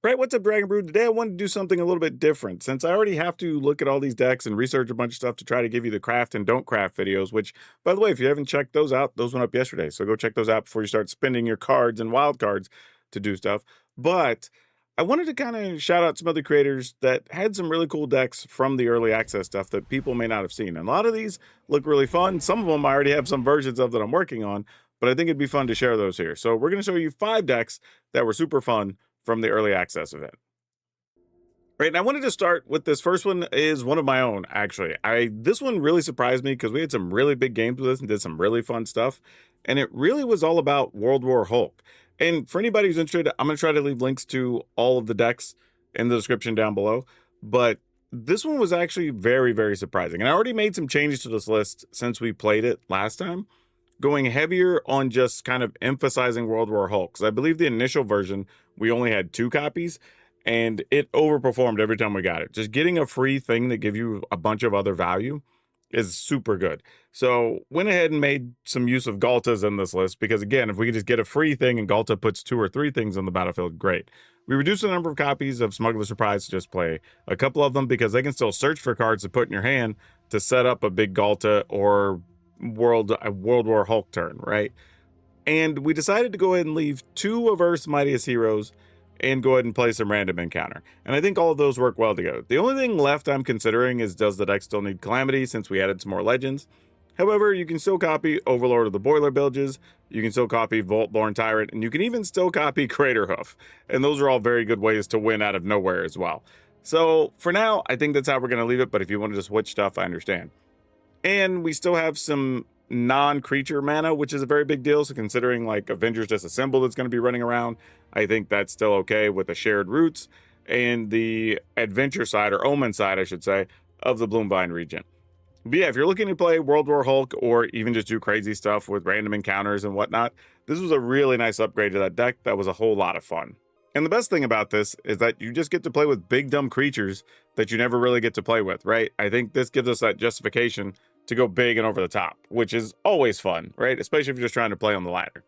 Right, what's up, Dragon Brew? Today I wanted to do something a little bit different. Since I already have to look at all these decks and research a bunch of stuff to try to give you the craft and don't craft videos, which, by the way, if you haven't checked those out, those went up yesterday. So go check those out before you start spending your cards and wild cards to do stuff. But I wanted to kind of shout out some other creators that had some really cool decks from the early access stuff that people may not have seen. And a lot of these look really fun. Some of them I already have some versions of that I'm working on, but I think it'd be fun to share those here. So we're going to show you 5 decks that were super fun from the early access event. Right, and I wanted to start with this first one is one of my own, actually. This one really surprised me because we had some really big games with this and did some really fun stuff. And it really was all about World War Hulk. And for anybody who's interested, I'm going to try to leave links to all of the decks in the description down below. But this one was actually very, very surprising. And I already made some changes to this list since we played it last time, going heavier on just kind of emphasizing World War Hulk. Because I believe the initial version, we only had 2 copies. And it overperformed every time we got it. Just getting a free thing that gives you a bunch of other value is super good. So went ahead and made some use of Galtas in this list because, again, if we could just get a free thing and Galta puts 2 or 3 things on the battlefield, great. We reduced the number of copies of Smuggler Surprise to just play a couple of them because they can still search for cards to put in your hand to set up a big Galta or World War Hulk turn, right? And we decided to go ahead and leave 2 of Earth's Mightiest Heroes and go ahead and play some random encounter. And I think all of those work well together. The only thing left I'm considering is, does the deck still need Calamity since we added some more legends? However, you can still copy Overlord of the Boiler Bilges, you can still copy Voltborn Tyrant, and you can even still copy Craterhoof. And those are all very good ways to win out of nowhere as well. So for now, I think that's how we're going to leave it, but if you want to switch stuff, I understand. And we still have some non-creature mana, which is a very big deal. So considering like Avengers Disassemble that's going to be running around, I think that's still okay with the shared roots and the adventure side, or Omen side, I should say, of the Bloomvine region. But yeah, if you're looking to play World War Hulk or even just do crazy stuff with random encounters and whatnot, this was a really nice upgrade to that deck that was a whole lot of fun. And the best thing about this is that you just get to play with big dumb creatures that you never really get to play with, right? I think this gives us that justification to go big and over the top, which is always fun, right? Especially if you're just trying to play on the ladder.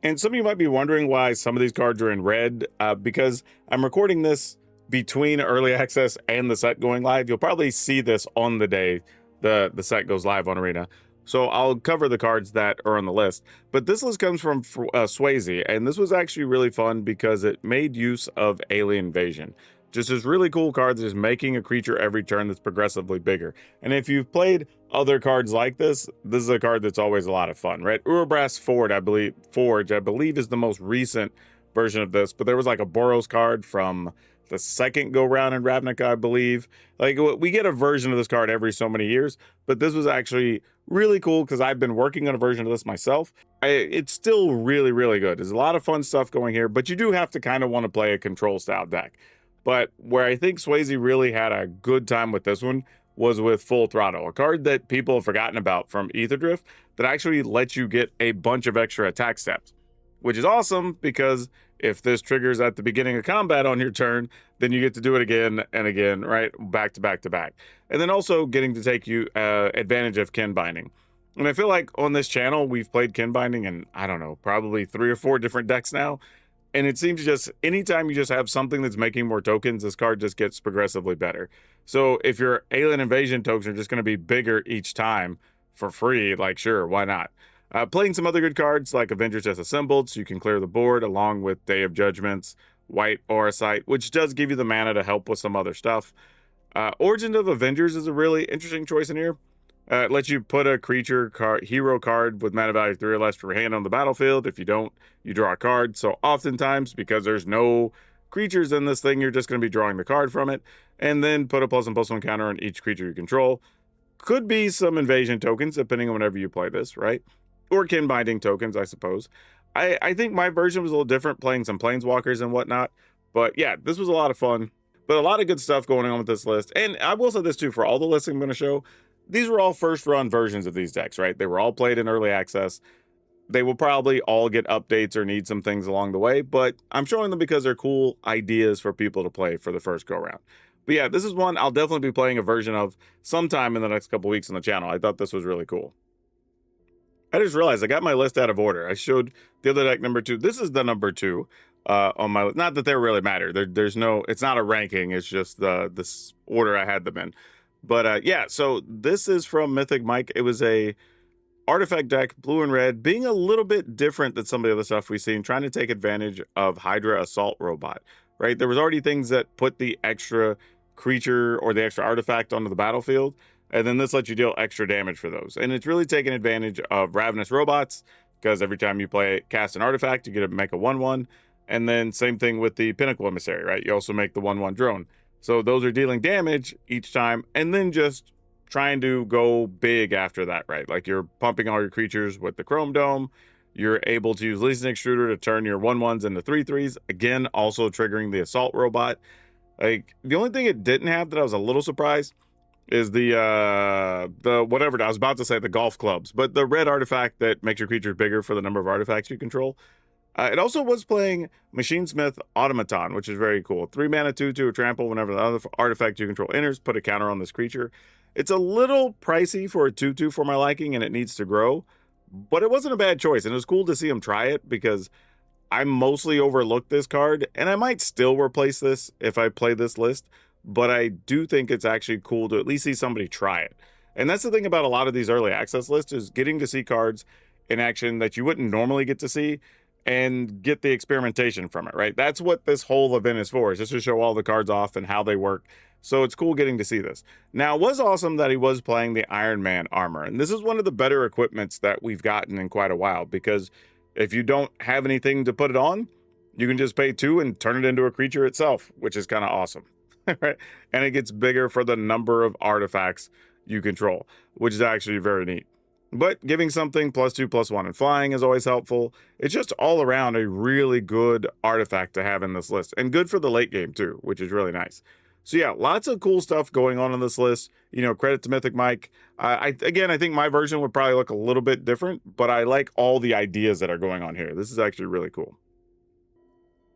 And some of you might be wondering why some of these cards are in red, because I'm recording this between early access and the set going live. You'll probably see this on the day the set goes live on Arena. So I'll cover the cards that are on the list. But this list comes from Swayze, and this was actually really fun because it made use of Alien Invasion. Just this really cool card that is making a creature every turn that's progressively bigger. And if you've played other cards like this is a card that's always a lot of fun, right? Urabras Forge, I believe is the most recent version of this, but there was like a Boros card from the second go round in Ravnica, I believe. Like, we get a version of this card every so many years, but this was actually really cool because I've been working on a version of this myself. It's still really, really good. There's a lot of fun stuff going here, but you do have to kind of want to play a control style deck. But where I think Swayze really had a good time with this one was with Full Throttle, a card that people have forgotten about from Aetherdrift that actually lets you get a bunch of extra attack steps, which is awesome because if this triggers at the beginning of combat on your turn, then you get to do it again and again, right? Back to back to back. And then also getting to take you advantage of Kin Binding. And I feel like on this channel, we've played Kin Binding in, I don't know, probably 3 or 4 different decks now. And it seems just anytime you just have something that's making more tokens, this card just gets progressively better. So if your Alien Invasion tokens are just going to be bigger each time for free, like sure, why not? Playing some other good cards like Avengers Disassembled, so you can clear the board, along with Day of Judgments, White Aura Sight, which does give you the mana to help with some other stuff. Origin of Avengers is a really interesting choice in here. It lets you put a hero card with mana value 3 or less for your hand on the battlefield. If you don't, you draw a card. So oftentimes, because there's no creatures in this thing, you're just going to be drawing the card from it. And then put a +1/+1 counter on each creature you control. Could be some invasion tokens, depending on whenever you play this, right? Or Kin Binding tokens, I suppose. I think my version was a little different, playing some Planeswalkers and whatnot. But yeah, this was a lot of fun. But a lot of good stuff going on with this list. And I will say this too, for all the lists I'm going to show, these were all first run versions of these decks, right? They were all played in early access. They will probably all get updates or need some things along the way, but I'm showing them because they're cool ideas for people to play for the first go round. But yeah, this is one I'll definitely be playing a version of sometime in the next couple weeks on the channel. I thought this was really cool. I just realized I got my list out of order. I showed the other deck number 2. This is the number 2, on my, not that they really matter. There's no, it's not a ranking. It's just this order I had them in. But yeah, so this is from Mythic Mike. It was a artifact deck, blue and red, being a little bit different than some of the other stuff we've seen, trying to take advantage of Hydra Assault Robot, right? There was already things that put the extra creature or the extra artifact onto the battlefield, and then this lets you deal extra damage for those. And it's really taking advantage of Ravenous Robots, because every time you cast an artifact, you get to make a 1/1. And then same thing with the Pinnacle Emissary, right? You also make the 1/1 drone. So those are dealing damage each time, and then just trying to go big after that, right? Like you're pumping all your creatures with the Chrome Dome. You're able to use Leasing Extruder to turn your 1/1s into 3/3s. Again, also triggering the Assault Robot. Like the only thing it didn't have that I was a little surprised is the whatever, I was about to say the golf clubs, but the red artifact that makes your creature bigger for the number of artifacts you control. It also was playing Machinesmith Automaton, which is very cool. 3 mana, 2/2, a trample. Whenever the other artifact you control enters, put a counter on this creature. It's a little pricey for a 2/2 for my liking, and it needs to grow, but it wasn't a bad choice, and it was cool to see him try it because I mostly overlooked this card, and I might still replace this if I play this list, but I do think it's actually cool to at least see somebody try it. And that's the thing about a lot of these early access lists, is getting to see cards in action that you wouldn't normally get to see and get the experimentation from it, right? That's what this whole event is for, is just to show all the cards off and how they work. So it's cool getting to see this. Now, it was awesome that he was playing the Iron Man armor. And this is one of the better equipments that we've gotten in quite a while, because if you don't have anything to put it on, you can just pay 2 and turn it into a creature itself, which is kind of awesome, right? And it gets bigger for the number of artifacts you control, which is actually very neat. But giving something +2/+1 and flying is always helpful. It's just all around a really good artifact to have in this list, and good for the late game too, which is really nice. So yeah, lots of cool stuff going on this list. You know, credit to Mythic Mike. I think my version would probably look a little bit different, but I like all the ideas that are going on here. This is actually really cool.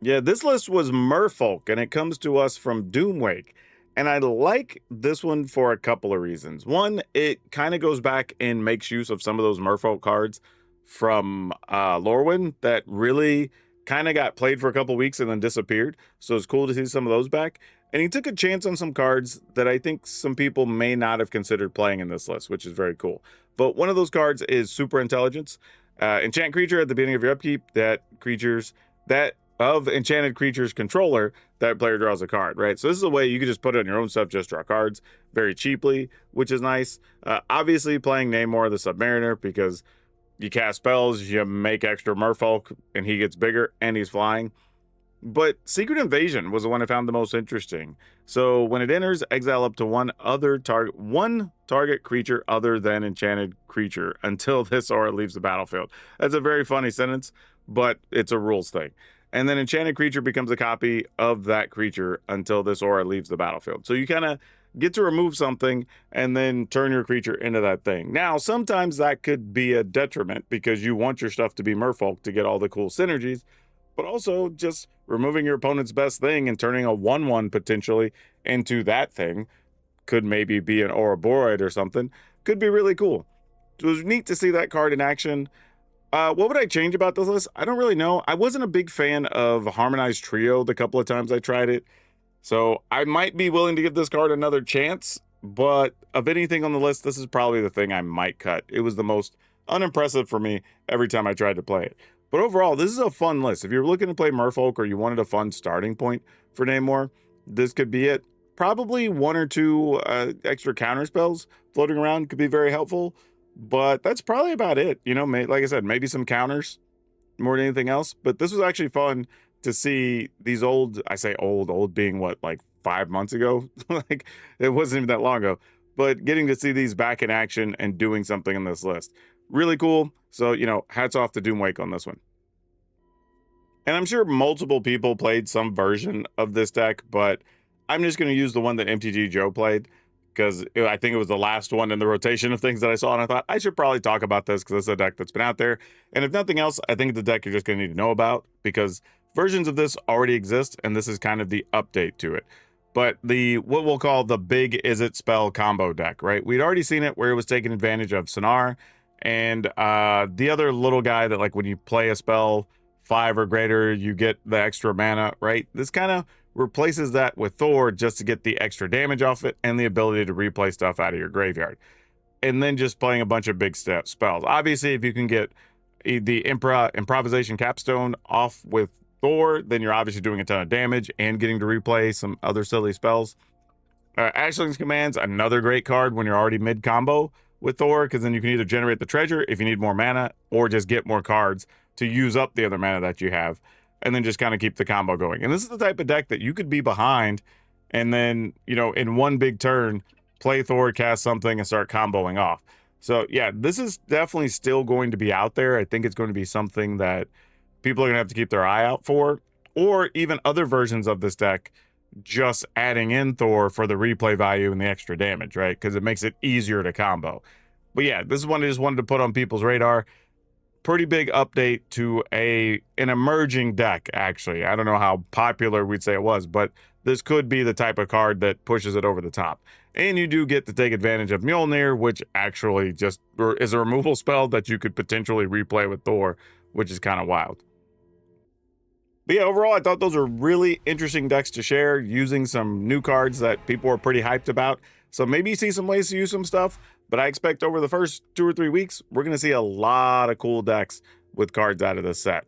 Yeah, this list was Merfolk, and it comes to us from Doomwake. And I like this one for a couple of reasons. One, it kind of goes back and makes use of some of those Merfolk cards from Lorwyn that really kind of got played for a couple weeks and then disappeared. So it's cool to see some of those back. And he took a chance on some cards that I think some people may not have considered playing in this list, which is very cool. But one of those cards is Super Intelligence. Enchant creature at the beginning of your upkeep that of enchanted creature's controller, that player draws a card, right? So this is a way you can just put it on your own stuff, just draw cards very cheaply, which is nice. Obviously playing Namor the Submariner, because you cast spells, you make extra Merfolk, and he gets bigger, and he's flying. But Secret Invasion was the one I found the most interesting. So when it enters, exile up to one target creature other than enchanted creature until this aura leaves the battlefield. That's a very funny sentence, but it's a rules thing. And then enchanted creature becomes a copy of that creature until this aura leaves the battlefield. So you kind of get to remove something and then turn your creature into that thing. Now, sometimes that could be a detriment because you want your stuff to be Merfolk to get all the cool synergies, but also just removing your opponent's best thing and turning a 1/1 potentially into that thing, could maybe be an Ouroboros or something, could be really cool. So it was neat to see that card in action. What would I change about this list? I don't really know. I wasn't a big fan of Harmonized Trio the couple of times I tried it, so I might be willing to give this card another chance, but of anything on the list, this is probably the thing I might cut. It was the most unimpressive for me every time I tried to play it. But overall, this is a fun list. If you're looking to play Merfolk or you wanted a fun starting point for Namor, this could be it. Probably 1 or 2 extra counter spells floating around could be very helpful. But that's probably about it. You know, like I said, maybe some counters more than anything else. But this was actually fun to see these I say old being what, like 5 months ago? Like, it wasn't even that long ago. But getting to see these back in action and doing something in this list. Really cool. So, you know, hats off to Doomwake on this one. And I'm sure multiple people played some version of this deck, but I'm just going to use the one that MTGJoe played, because I think it was the last one in the rotation of things that I saw, and I thought I should probably talk about this because it's a deck that's been out there. And if nothing else, I think the deck you're just going to need to know about, because versions of this already exist, and this is kind of the update to it. But what we'll call the big Izzet spell combo deck, right? We'd already seen it where it was taking advantage of Sonar and the other little guy that, like, when you play a spell 5 or greater, you get the extra mana, right? This kind of replaces that with Thor just to get the extra damage off it and the ability to replay stuff out of your graveyard. And then just playing a bunch of big spells. Obviously, if you can get the improvisation capstone off with Thor, then you're obviously doing a ton of damage and getting to replay some other silly spells. Ashling's Command's another great card when you're already mid combo with Thor, because then you can either generate the treasure if you need more mana, or just get more cards to use up the other mana that you have, and then just kind of keep the combo going. And this is the type of deck that you could be behind, and then, you know, in one big turn, play Thor, cast something, and start comboing off. So yeah, this is definitely still going to be out there. I think it's going to be something that people are going to have to keep their eye out for, or even other versions of this deck just adding in Thor for the replay value and the extra damage, right? Because it makes it easier to combo. But yeah, this is one I just wanted to put on people's radar. Pretty big update to an emerging deck, actually. I don't know how popular we'd say it was, but this could be the type of card that pushes it over the top. And you do get to take advantage of Mjolnir, which actually just is a removal spell that you could potentially replay with Thor, which is kind of wild. But yeah, overall, I thought those were really interesting decks to share, using some new cards that people are pretty hyped about. So maybe you see some ways to use some stuff, but I expect over the first 2 or 3 weeks, we're going to see a lot of cool decks with cards out of this set.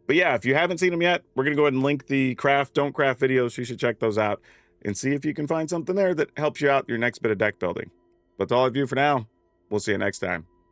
But yeah, if you haven't seen them yet, we're going to go ahead and link the craft, don't craft videos. So you should check those out and see if you can find something there that helps you out your next bit of deck building. But that's all I have for now. We'll see you next time.